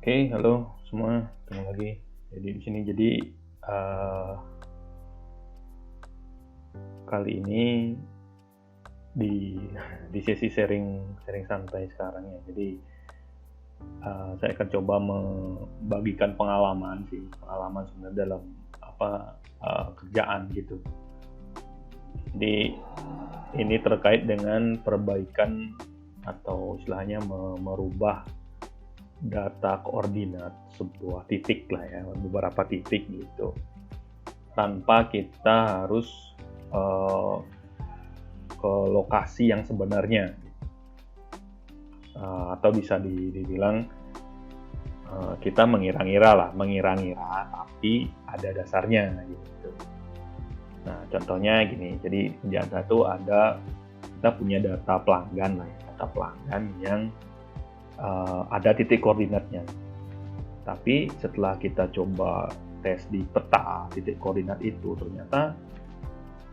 Oke, halo semua, ketemu lagi. Jadi di sini eh, kali ini di di sesi sharing sharing santai sekarang ya. Jadi saya akan coba membagikan pengalaman sebenarnya dalam kerjaan gitu. Jadi ini terkait dengan perbaikan atau istilahnya merubah data koordinat sebuah titik lah ya, beberapa titik gitu, tanpa kita harus ke lokasi yang sebenarnya, atau bisa dibilang kita mengira-ngira tapi ada dasarnya gitu. Nah contohnya gini, jadi di data itu kita punya data pelanggan lah ya, data pelanggan yang ada titik koordinatnya. Tapi setelah kita coba tes di peta titik koordinat itu, ternyata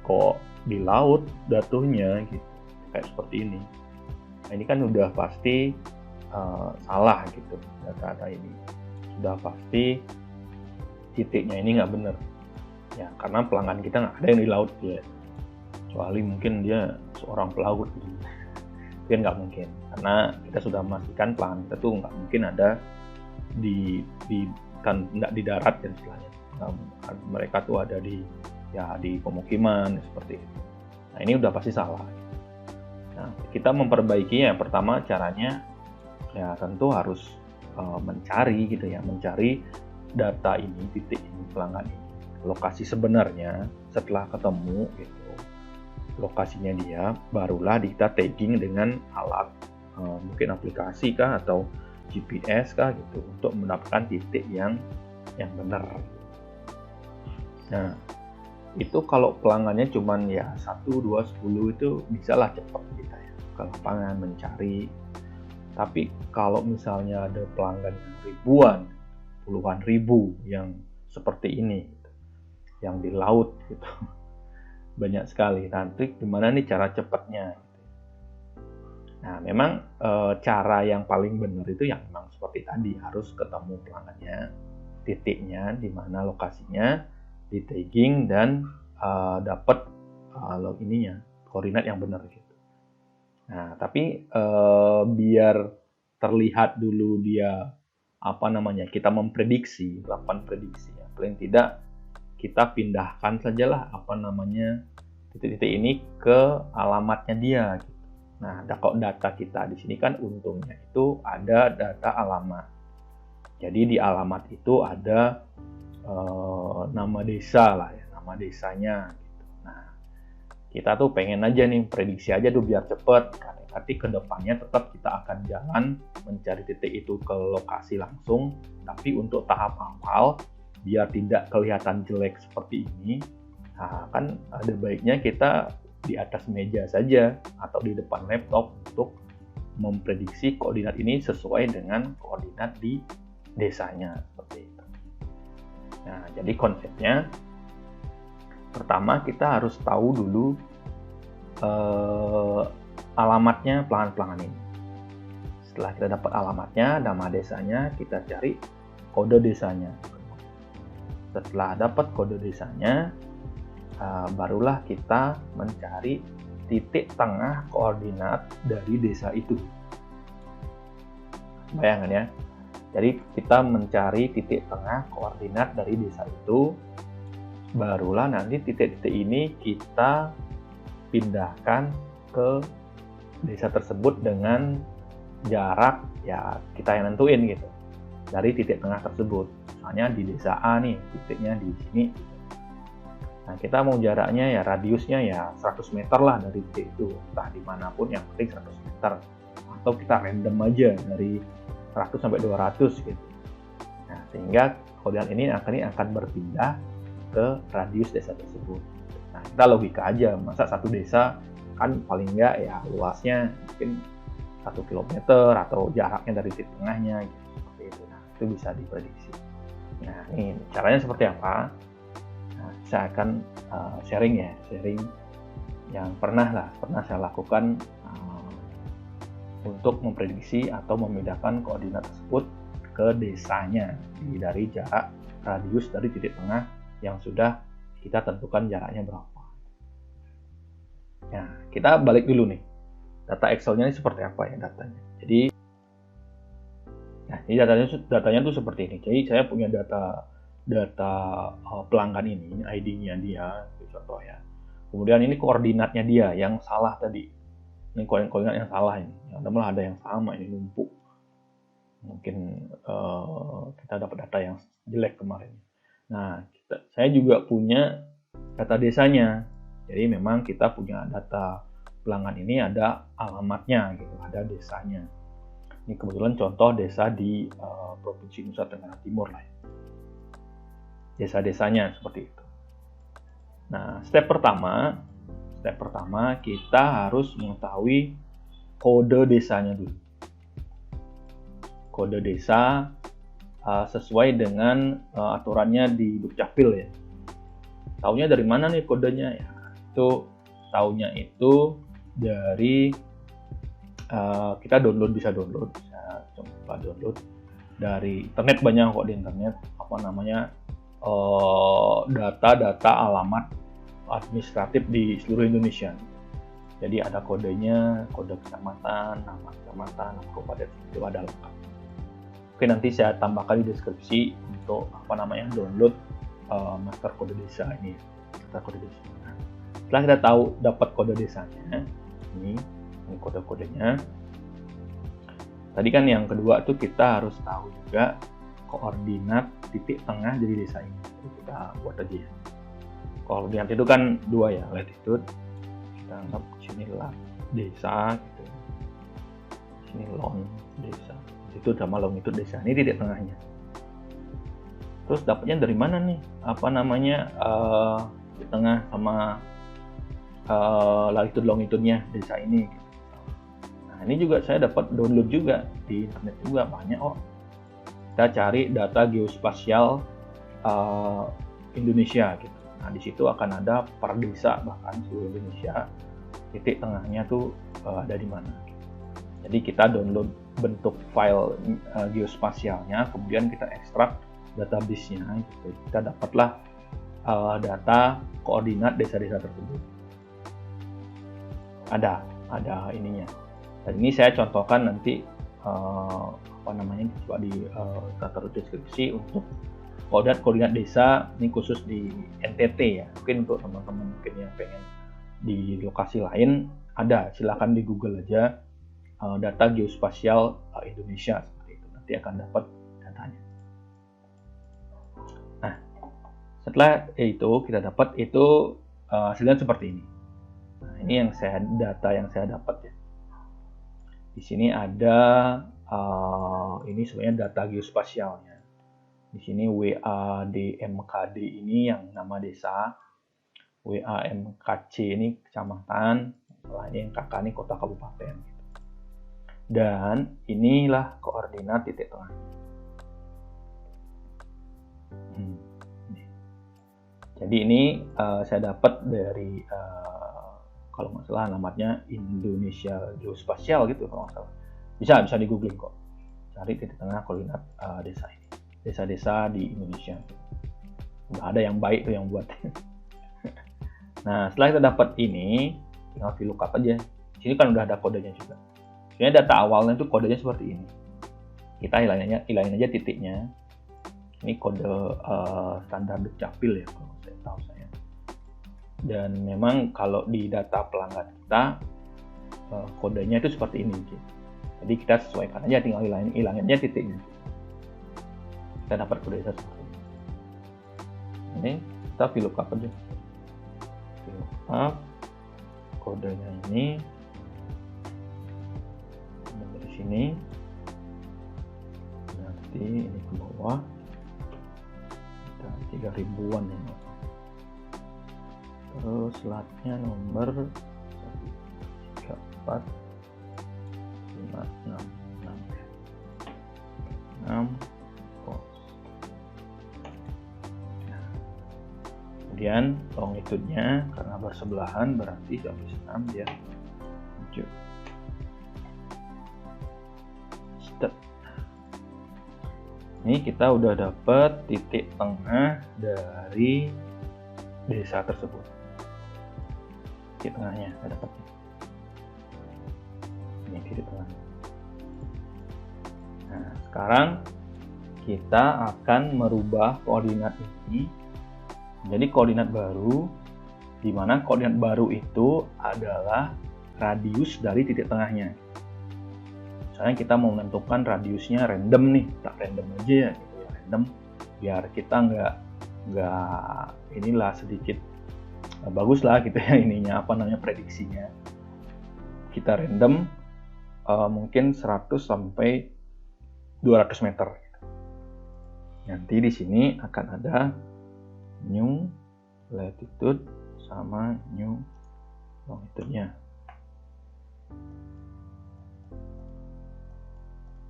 kok di laut datunya gitu, kayak seperti ini. Nah, ini kan udah pasti salah gitu, data ini sudah pasti titiknya ini nggak benar ya, karena pelanggan kita nggak ada yang di laut ya, kecuali mungkin dia seorang pelaut gitu. Mungkin nggak mungkin, karena kita sudah memastikan pelanggan kita tuh nggak mungkin ada nggak di darat dan istilahnya. Mereka tuh ada di pemukiman seperti itu. Nah ini udah pasti salah. Nah kita memperbaikinya, pertama caranya ya tentu harus mencari data ini, titik ini, pelanggan ini, lokasi sebenarnya. Setelah ketemu gitu lokasinya dia, barulah kita tagging dengan alat mungkin aplikasi kah atau GPS kah gitu, untuk mendapatkan titik yang benar. Nah itu kalau pelanggannya cuman ya 1, 2, 10 itu bisalah cepat kita ya ke lapangan mencari. Tapi kalau misalnya ada pelanggan ribuan, puluhan ribu yang seperti ini gitu, yang di laut gitu, banyak sekali. Nanti gimana nih cara cepatnya? Nah, memang cara yang paling benar itu yang memang seperti tadi, harus ketemu pelanggannya, titiknya, di mana lokasinya, di tagging dan dapat koordinat yang benar gitu. Nah, tapi biar terlihat dulu dia kita memprediksi, lakukan prediksi ya. Paling tidak kita pindahkan sajalah titik-titik ini ke alamatnya dia gitu. Nah, kalau data kita di sini kan untungnya itu ada data alamat. Jadi di alamat itu ada nama desa lah ya, nama desanya gitu. Nah, kita tuh pengen aja nih prediksi aja tuh biar cepet. Tapi kedepannya tetap kita akan jalan mencari titik itu ke lokasi langsung. Tapi untuk tahap awal, biar tidak kelihatan jelek seperti ini, nah kan ada baiknya kita di atas meja saja atau di depan laptop untuk memprediksi koordinat ini sesuai dengan koordinat di desanya seperti itu. Nah, jadi konsepnya pertama kita harus tahu dulu alamatnya pelanggan ini. Setelah kita dapat alamatnya, nama desanya, kita cari kode desanya. Setelah dapat kode desanya, barulah kita mencari titik tengah koordinat dari desa itu. Bayangkan ya, jadi kita mencari titik tengah koordinat dari desa itu, barulah nanti titik-titik ini kita pindahkan ke desa tersebut dengan jarak ya kita yang nentuin gitu dari titik tengah tersebut. Misalnya di desa A nih, titiknya di sini. Nah, kita mau jaraknya ya, radiusnya ya 100 meter lah dari titik itu, entah dimanapun, yang penting 100 meter. Atau kita random aja dari 100 sampai 200 gitu. Nah, sehingga koordinat ini akan berpindah ke radius desa tersebut. Nah, kita logika aja, masa satu desa kan paling enggak ya luasnya mungkin 1 kilometer atau jaraknya dari titik tengahnya gitu, seperti itu. Nah, itu bisa diprediksi. Nah, ini caranya seperti apa? Nah, saya akan sharing yang pernah saya lakukan untuk memprediksi atau memindahkan koordinat tersebut ke desanya dari jarak radius dari titik tengah yang sudah kita tentukan jaraknya berapa. Nah, kita balik dulu nih. Data Excel-nya ini seperti apa ya datanya. Jadi, nah, ini datanya tuh seperti ini. Jadi saya punya data pelanggan ini, ID-nya dia, contoh ya. Kemudian ini koordinatnya dia yang salah tadi. Ini koordinat yang salah ini. Yang malah ada yang sama ini numpuk. Mungkin kita dapat data yang jelek kemarin. Nah, saya juga punya data desanya. Jadi memang kita punya data pelanggan ini ada alamatnya gitu, ada desanya. Ini kebetulan contoh desa di Provinsi Nusa Tenggara Timur lah ya. Desa-desanya seperti itu. Nah, step pertama kita harus mengetahui kode desanya dulu. Kode desa sesuai dengan aturannya di Dukcapil ya. Taunya dari mana nih kodenya ya? Itu taunya itu dari kita bisa download dari internet, banyak kok di internet data alamat administratif di seluruh Indonesia. Jadi ada kodenya, kode kecamatan, nama kecamatan, nama kabupaten, itu ada lengkap. Oke, nanti saya tambahkan di deskripsi untuk download master kode desa ini, master kode desa. Setelah kita tahu dapat kode desanya, ini kode-kodenya. Tadi kan yang kedua tuh kita harus tahu juga koordinat titik tengah dari desa ini. Jadi kita buat aja ya. Koordinat itu kan dua ya, latitude. Kita anggap sini lah desa gitu. Sini long desa. Itu sama longitude desa. Ini titik tengahnya. Terus dapatnya dari mana nih? Di tengah sama latitude longitude-nya desa ini. Nah, ini juga saya dapat download juga di internet juga banyak kok. Kita cari data geospasial Indonesia gitu. Nah, di situ akan ada per desa bahkan seluruh Indonesia. Titik tengahnya tuh ada di mana. Jadi kita download bentuk file geospasialnya, kemudian kita ekstrak database-nya gitu. Kita dapatlah data koordinat desa-desa tersebut. Ada ininya. Dan ini saya contohkan nanti coba di taruh deskripsi untuk koordinat desa ini khusus di NTT ya. Mungkin untuk teman-teman mungkin yang pengen di lokasi lain ada, silakan di Google aja data geospasial Indonesia seperti itu. Nanti akan dapat datanya. Nah, setelah itu kita dapat itu hasilnya seperti ini. Nah, ini data yang saya dapat ya. Di sini ada ini sebenarnya data geospasialnya. Di sini WADMKD ini yang nama desa, WAMKC ini kecamatan, ini yang KK ini kota kabupaten. Dan inilah koordinat titik tengah. Jadi ini saya dapat dari kalau nggak salah alamatnya Indonesia Geospasial gitu kalau nggak salah. Bisa di googling kok. Cari titik tengah koordinat desa ini. Desa-desa di Indonesia. Udah ada yang baik tuh yang buat. Nah, setelah kita dapat ini, tinggal di lookup aja. Di sini kan udah ada kodenya juga. Sebenarnya data awalnya itu kodenya seperti ini. Kita hilangin aja titiknya. Ini kode standar Dukcapil ya kalau saya tahu saya. Dan memang kalau di data pelanggan kita kodenya itu seperti ini. Jadi kita sesuaikan aja, tinggal hilangin aja titiknya. Kita dapat kode desa seperti ini. Ini kita VLOOKUP aja. VLOOKUP kodenya ini dari sini. Nanti ini ke bawah. 3000-an ini. Terus latnya nomor 1345666 pos. Kemudian longitude-nya karena bersebelahan berarti habis 6 dia muncul. Step. Ini kita udah dapet titik tengah dari desa tersebut. Titik tengahnya kita dapat. Ini titik tengah. Nah, sekarang kita akan merubah koordinat ini menjadi koordinat baru, di mana koordinat baru itu adalah radius dari titik tengahnya. Misalnya kita mau menentukan radiusnya random nih, tak random aja ya, gitu ya, random, biar kita nggak inilah sedikit bagus lah gitu ya ininya, apa namanya, prediksinya. Kita random mungkin 100 sampai 200 meter. Nanti di sini akan ada new latitude sama new longitude-nya.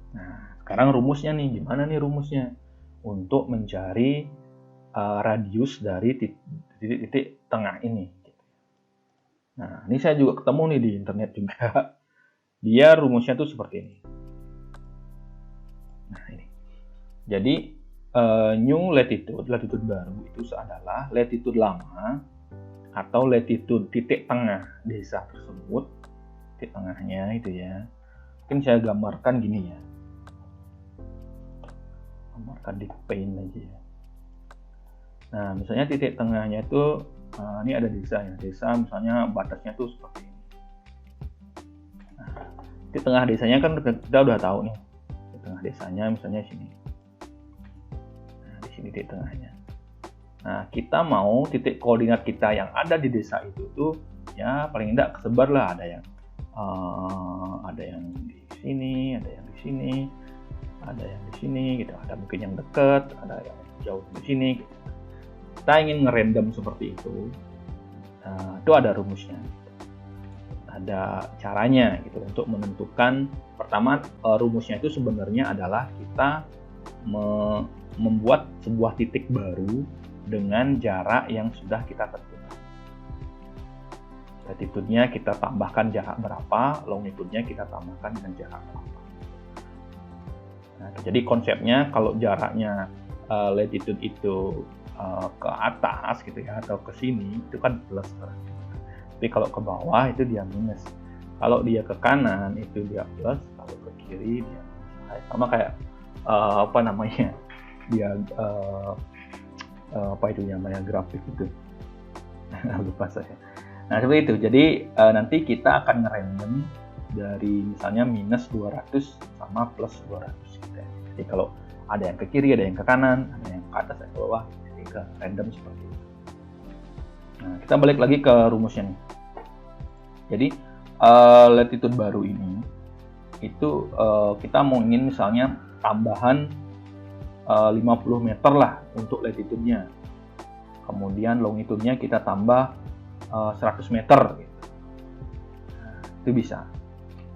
Nah, sekarang rumusnya nih, gimana nih rumusnya? Untuk mencari radius dari titik tengah ini. Nah, ini saya juga ketemu nih di internet juga. Dia rumusnya tuh seperti ini. Nah, ini. Jadi, new latitude baru itu adalah latitude lama atau latitude titik tengah desa tersebut, titik tengahnya itu ya. Mungkin saya gambarkan gini ya. Gambarkan di paint aja ya. Nah, misalnya titik tengahnya itu ini ada desa ya. Desa misalnya batasnya tuh seperti ini. Nah, titik tengah desanya kan kita udah tahu nih. Titik tengah desanya misalnya sini. Ini titik tengahnya. Nah, kita mau titik koordinat kita yang ada di desa itu tuh ya paling tidak kesebar lah, ada yang di sini, ada yang di sini, ada yang di sini gitu, ada mungkin yang dekat, ada yang jauh di sini gitu. Kita ingin ngerandom seperti itu. Nah, itu ada rumusnya. Ada caranya gitu untuk menentukan. Pertama, rumusnya itu sebenarnya adalah kita membuat sebuah titik baru dengan jarak yang sudah kita tentukan. Latitude-nya kita tambahkan jarak berapa, longitude-nya kita tambahkan dengan jarak berapa. Nah, jadi konsepnya kalau jaraknya latitude itu ke atas gitu ya, atau ke sini itu kan plus. Tapi kalau ke bawah itu dia minus. Kalau dia ke kanan itu dia plus, kalau ke kiri dia minus. Sama kayak apa namanya? Dia apa itu namanya, grafik itu. Lupa saya. Nah, seperti itu. Jadi nanti kita akan ngerandom dari misalnya minus 200 sama plus 200 gitu ya. Jadi kalau ada yang ke kiri, ada yang ke kanan, ada yang ke atas, ada yang ke bawah, jadi ke random seperti itu. Nah, kita balik lagi ke rumusnya nih. Jadi latitude baru ini itu kita mau ingin misalnya tambahan 50 meter lah untuk latitude-nya. Kemudian longitude-nya kita tambah 100 meter gitu. Nah, itu bisa.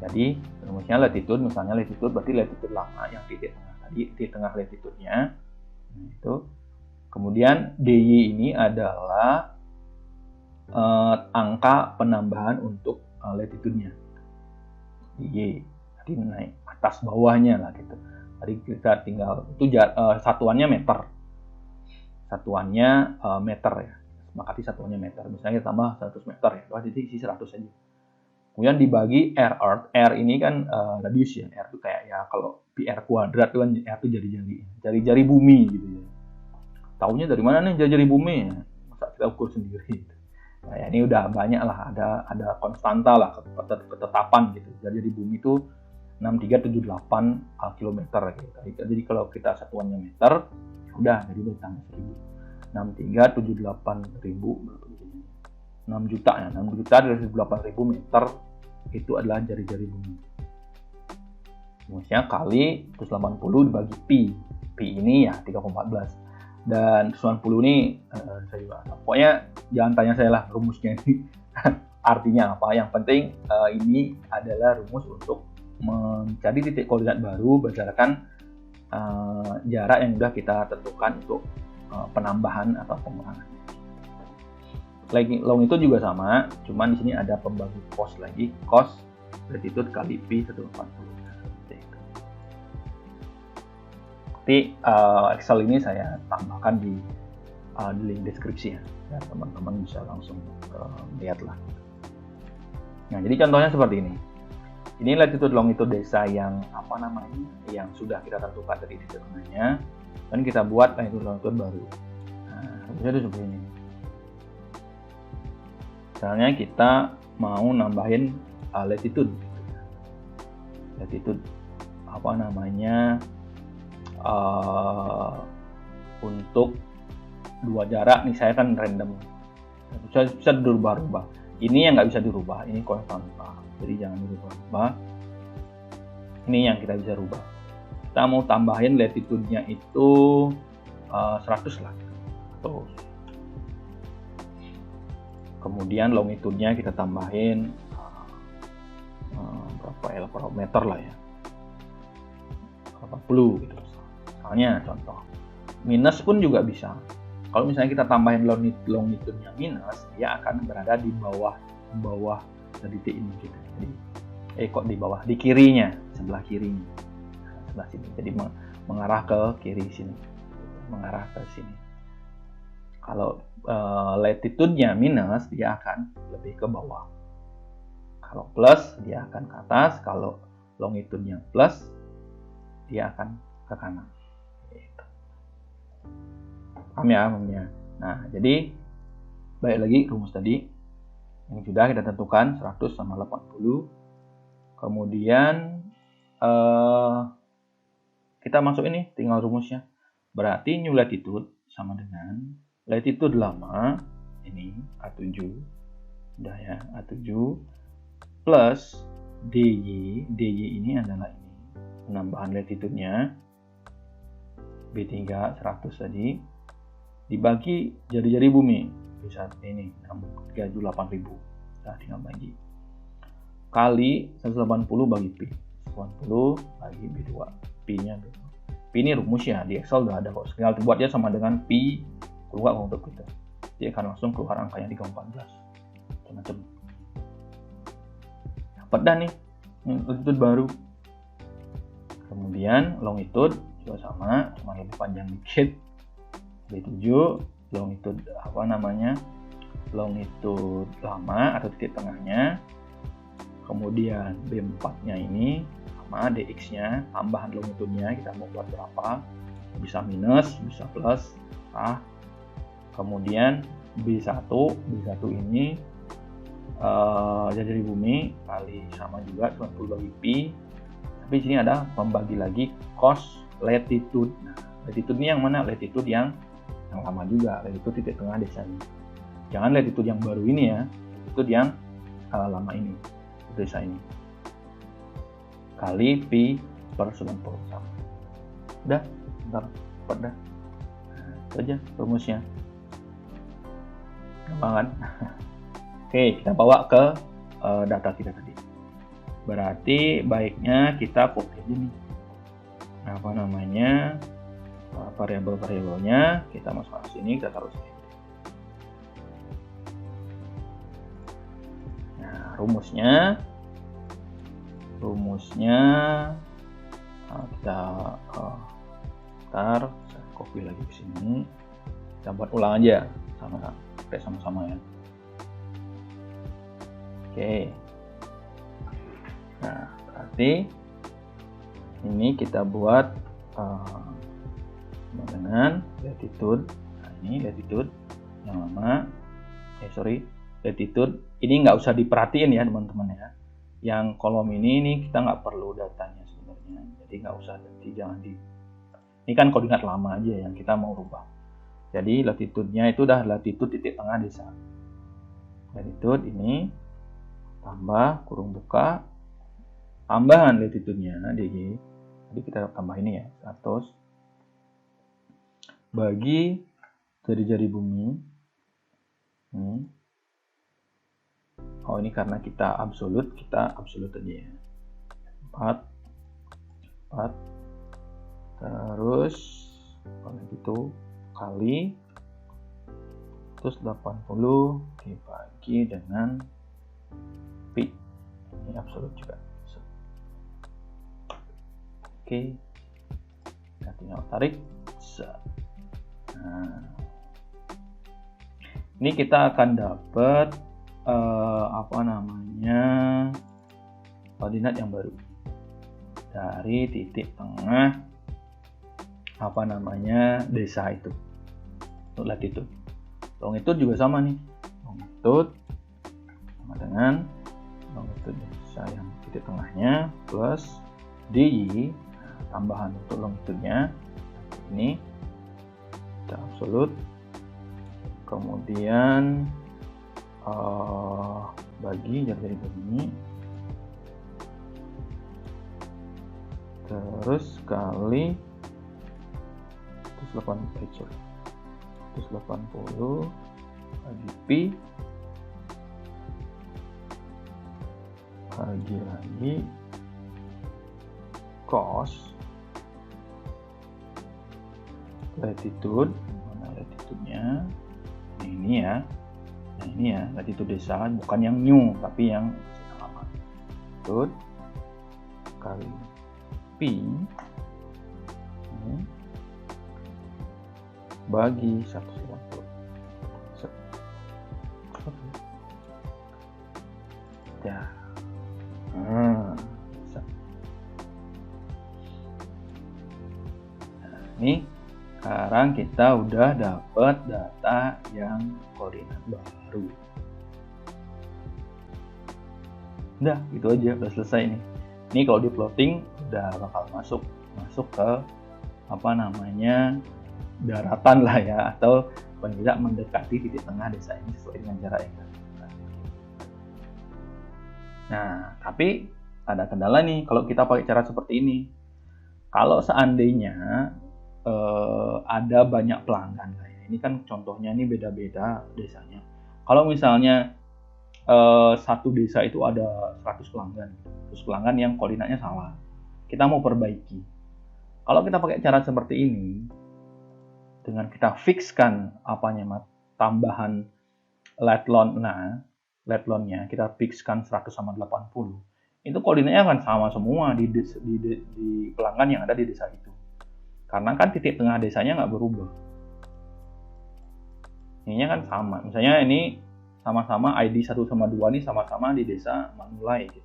Jadi rumusnya latitude, misalnya latitude berarti latitude lama yang titik tengah tadi, titik tengah latitude-nya. Nah, itu. Kemudian DY ini adalah angka penambahan untuk latitude-nya. DY. Jadi naik atas bawahnya lah gitu. Tadi kita tinggal itu satuannya meter. Satuannya meter ya. Sepakati satuannya meter. Misalnya kita tambah 100 meter ya. Jadi isi 100 aja. Kemudian dibagi R. R ini kan radius ya. R itu kayak ya kalau pi R kuadrat itu kan R itu jari-jari. Jari-jari bumi gitu ya. Taunya dari mana nih jari-jari bumi ya? Masa kita ukur sendiri. Nah, ya ini udah banyak lah. Ada konstanta lah. Ketetapan gitu. Jari-jari bumi itu 6378 km gitu. Jadi kalau kita satuannya meter, udah jadi udah tambah 1000. 6378.000 berapa gitu. 6 juta ya. 6 juta dari 18.000 meter itu adalah jari-jari bumi. Rumusnya kali 180 dibagi pi. Pi ini ya 3,14. Dan 180 ini saya juga tahu. Pokoknya jangan tanya saya lah rumusnya ini artinya apa. Yang penting ini adalah rumus untuk mencari titik koordinat baru berdasarkan jarak yang sudah kita tentukan untuk penambahan atau pengurangan. Longitude juga sama, cuman di sini ada pembagi cos lagi, cos latitude kali pi 180. Nanti Excel ini saya tambahkan di link deskripsi ya, teman-teman bisa langsung lihat lah. Nah, jadi contohnya seperti ini. Ini latitude longitude desa yang yang sudah kita tentukan dari titik tengahnya, dan kita buat latitude longitude baru. Nah, itu seperti ini. Misalnya kita mau nambahin latitude untuk dua jarak nih, saya kan random, bisa dirubah-rubah. Ini yang nggak bisa dirubah, ini konstanta, jadi jangan dirubah-rubah. Ini yang kita bisa rubah. Kita mau tambahin latitude-nya itu 100 lah, terus kemudian longitude-nya kita tambahin berapa meter lah ya, 80 gitu misalnya, contoh. Minus pun juga bisa. Kalau misalnya kita tambahin longitude-nya minus, dia akan berada di bawah titik ini gitu. Jadi kok di bawah, di kirinya, sebelah kirinya, sebelah sini. Jadi mengarah ke kiri sini, mengarah ke sini. Kalau latitude-nya minus, dia akan lebih ke bawah. Kalau plus, dia akan ke atas. Kalau longitude-nya plus, dia akan ke kanan. Gitu. Paham ya? Nah, jadi balik lagi rumus tadi yang sudah kita tentukan 100 sama 80. Kemudian kita masuk ini, tinggal rumusnya. Berarti new latitude sama dengan latitude lama, ini A7, udah ya, A7 plus DY ini adalah ini penambahan latitude-nya, B3 100 tadi, dibagi jari-jari bumi, bisa ini 38.000, nah tinggal bagi, kali 180 bagi P, 80 bagi B2, P-nya B2. P ini rumus ya, di Excel udah ada kok, tinggal buatnya sama dengan P keluar untuk kita, dia akan langsung keluar angkanya 314, macam-macam. Dapat dah nih latitude baru. Kemudian longitude juga sama, cuma lebih panjang dikit, B7, longitude longitude lama atau titik tengahnya. Kemudian B4-nya ini sama, DX-nya tambahan longitude-nya, kita mau buat berapa, bisa minus, bisa plus. Kemudian B1 ini jari bumi kali sama juga 90 bagi Pi. Tapi di sini ada membagi lagi cos latitude. Nah, latitude ini yang mana? Latitude yang lama juga, latitude titik tengah desa ini. Jangan latitude yang baru ini ya, latitude yang lama ini, desa ini. Kali Pi per 90 sama. Udah, bentar, cepat dah. Nah, itu aja rumusnya. Gampang kan? Oke, kita bawa ke data kita tadi. Berarti baiknya kita copy aja nih. Variabel-variabelnya kita masukkan ke sini, kita taruh sini. Nah, rumusnya kita saya copy lagi ke sini. Kita buat ulang aja sama-sama ya. Oke. Nah, berarti ini kita buat dengan latitude. Nah, ini latitude yang lama. Latitude ini nggak usah diperhatiin ya teman-teman ya. Yang kolom ini kita nggak perlu datanya sebenarnya. Jadi nggak usah, ini kan koordinat lama aja yang kita mau rubah. Jadi latitude-nya itu udah latitude titik tengah desa. Latitude ini tambah kurung buka tambahan latitude-nya DY. Jadi kita tambah ini ya, 100 bagi jari-jari bumi. Oh, ini karena kita absolut aja ya. 4 terus kalau gitu kali terus 80 dibagi dengan Pi, ini absolut juga. Oke, kita tinggal tinggal tarik. Nah, ini kita akan dapat koordinat yang baru dari titik tengah desa itu. Untuk latitude. Longitude juga sama nih. Longitude sama dengan longitude desa yang titik tengahnya plus DY. Tambahan untuk longitude-nya ini kita absolut, kemudian bagi jadi begini, terus kali 180 bagi pi lagi cos latitude. Mana latitude-nya? Ini ya, latitude desa, bukan yang new tapi yang lama. Latitude kali pi bagi 180. Ya. Ini sekarang kita udah dapat data yang koordinat baru. Udah, gitu aja, udah selesai nih. Ini kalau di plotting udah bakal masuk ke daratan lah ya, atau paling tidak mendekati titik tengah desa ini sesuai dengan jarak yang kita tentukan. Nah, tapi ada kendala nih kalau kita pakai cara seperti ini. Kalau seandainya ada banyak pelanggan lah ya. Ini kan contohnya ini beda-beda desanya. Kalau misalnya satu desa itu ada 100 pelanggan yang koordinatnya salah. Kita mau perbaiki. Kalau kita pakai cara seperti ini, dengan kita fixkan tambahan latline-nya, kita fixkan 100 sama 80. Itu koordinatnya akan sama semua di pelanggan yang ada di desa itu. Karena kan titik tengah desanya nggak berubah. Ini kan sama. Misalnya ini sama-sama ID 1 sama 2 ini sama-sama di desa Manulai gitu.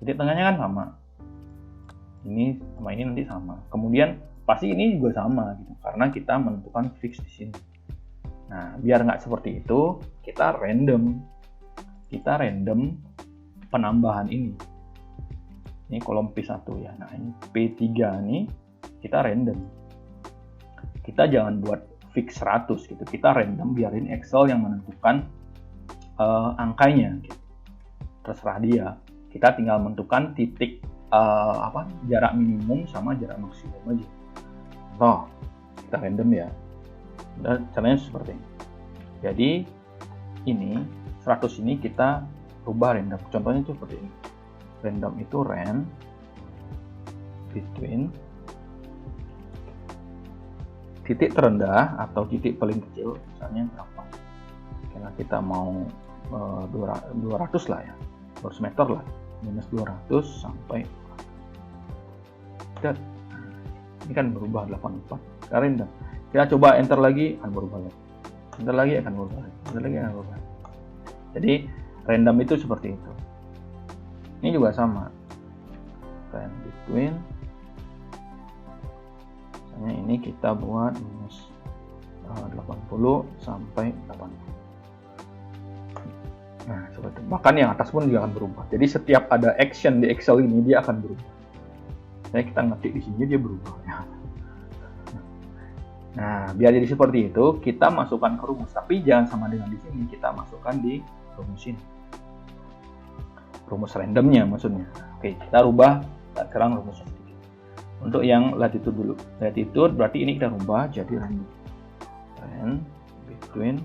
Titik tengahnya kan sama. Ini sama ini nanti sama. Kemudian pasti ini juga sama gitu. Karena kita menentukan fix di sini. Nah, biar nggak seperti itu, kita random penambahan ini. Ini kolom P1 ya. Nah, ini P3 nih kita random. Kita jangan buat fix 100 gitu. Kita random, biarin Excel yang menentukan angkanya gitu. Terserah dia. Kita tinggal menentukan titik jarak minimum sama jarak maksimum aja. Kita random ya. Dan caranya seperti ini. Jadi ini 100 ini kita rubah random. Contohnya itu seperti ini. Random itu ran between titik terendah atau titik paling kecil, misalnya berapa? Karena kita mau 200 lah ya, 200 meter lah, minus 200 sampai dan ini kan berubah 84. Sekarang kita coba enter lagi, akan berubah lagi. Enter lagi akan berubah lagi. Enter lagi akan berubah. Jadi random itu seperti itu. Ini juga sama. Ran between. Misalnya ini kita buat minus 80 sampai 80. Nah, seperti itu. Bahkan yang atas pun juga akan berubah. Jadi setiap ada action di Excel ini dia akan berubah. Nah, kita ngetik di sini dia berubah. Nah, biar jadi seperti itu, kita masukkan ke rumus. Tapi jangan sama dengan di sini, kita masukkan di rumus ini. Rumus randomnya maksudnya. Oke, kita rubah sekarang rumusnya sedikit. Untuk yang latitude dulu. Latitude berarti ini kita rubah jadi random. Ran between.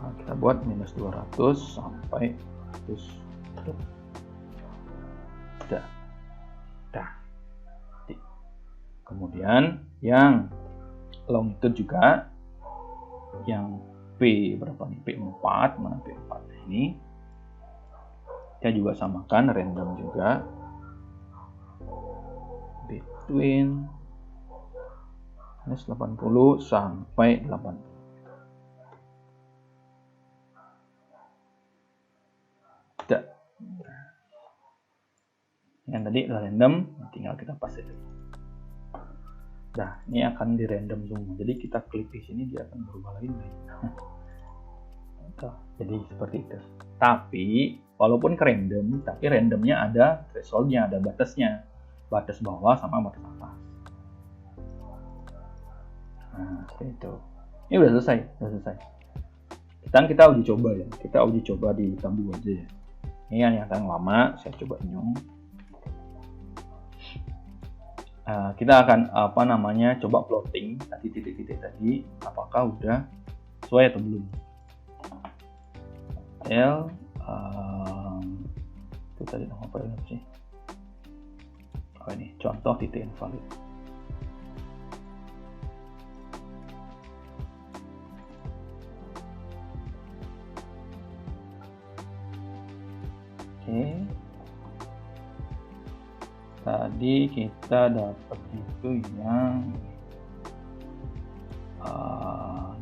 Nah, kita buat minus 200 sampai 100. Dah. Kemudian yang longitude juga, yang P berapa nih? P4, mana P4 ini? Kita juga samakan random juga. between minus 80 sampai 80. Tidak. Yang tadi random, tinggal kita paste dulu. Nah, ini akan di random semua. Jadi kita klik di sini, dia akan berubah lagi. Jadi seperti itu. Tapi walaupun ke random, tapi randomnya ada thresholdnya, ada batasnya, batas bawah sama batas atas. Nah, seperti itu. Ini udah selesai, Sekarang kita uji coba ya. Kita uji coba di Tabu aja ya. Ini yang lama, saya coba nyong. Kita akan coba plotting tadi titik-titik tadi, apakah udah sesuai atau belum. Itu tadi apa sih? Oh, ini contoh titik invalid. Oke. Tadi kita dapat itu yang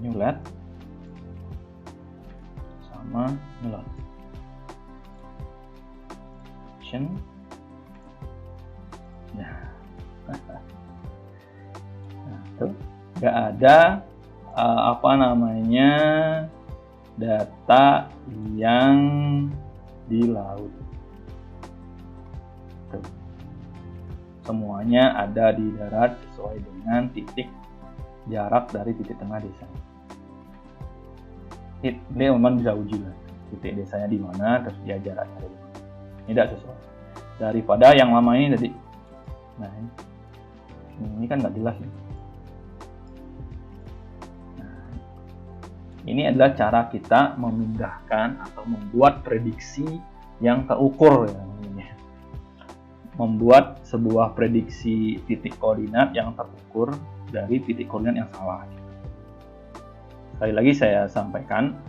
newlet sama newlet action. Nah, tuh nggak ada data yang di laut. Tuh. Semuanya ada di darat sesuai dengan titik jarak dari titik tengah desa. Ini memang bisa uji lah, titik desanya di mana, terus dia jaraknya dari mana. Ini tidak sesuai. Daripada yang lama ini tadi. Nah, ini kan nggak jelas. Nah, ini adalah cara kita memindahkan atau membuat prediksi yang terukur ya. Membuat sebuah prediksi titik koordinat yang terukur dari titik koordinat yang salah. Sekali lagi saya sampaikan,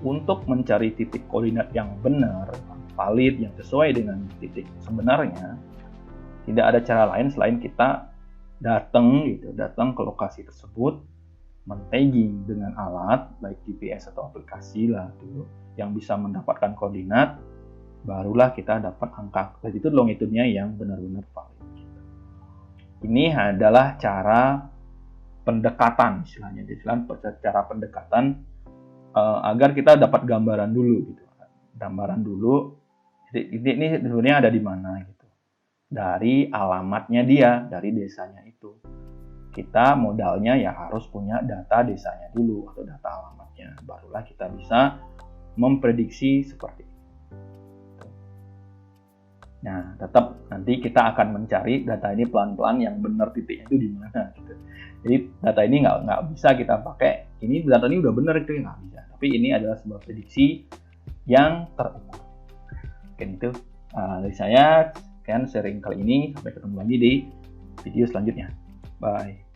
untuk mencari titik koordinat yang benar, valid, yang sesuai dengan titik sebenarnya, tidak ada cara lain selain kita datang ke lokasi tersebut, men-tagging dengan alat, baik GPS atau aplikasi lah, yang bisa mendapatkan koordinat, barulah kita dapat angka latitude longitude-nya yang benar-benar valid. Ini adalah cara pendekatan istilahnya, cara pendekatan agar kita dapat gambaran dulu gitu. Gambaran dulu ini sebenarnya ada di mana gitu. Dari alamatnya dia, dari desanya itu. Kita modalnya ya harus punya data desanya dulu atau data alamatnya, barulah kita bisa memprediksi seperti itu. Nah, tetap nanti kita akan mencari data ini pelan-pelan yang benar titiknya itu di mana gitu. Jadi data ini nggak bisa kita pakai, ini data ini udah benar itu nggak bisa. Tapi ini adalah sebuah prediksi yang terukur. Mungkin itu dari saya, sekian sharing kali ini. Sampai ketemu lagi di video selanjutnya. Bye.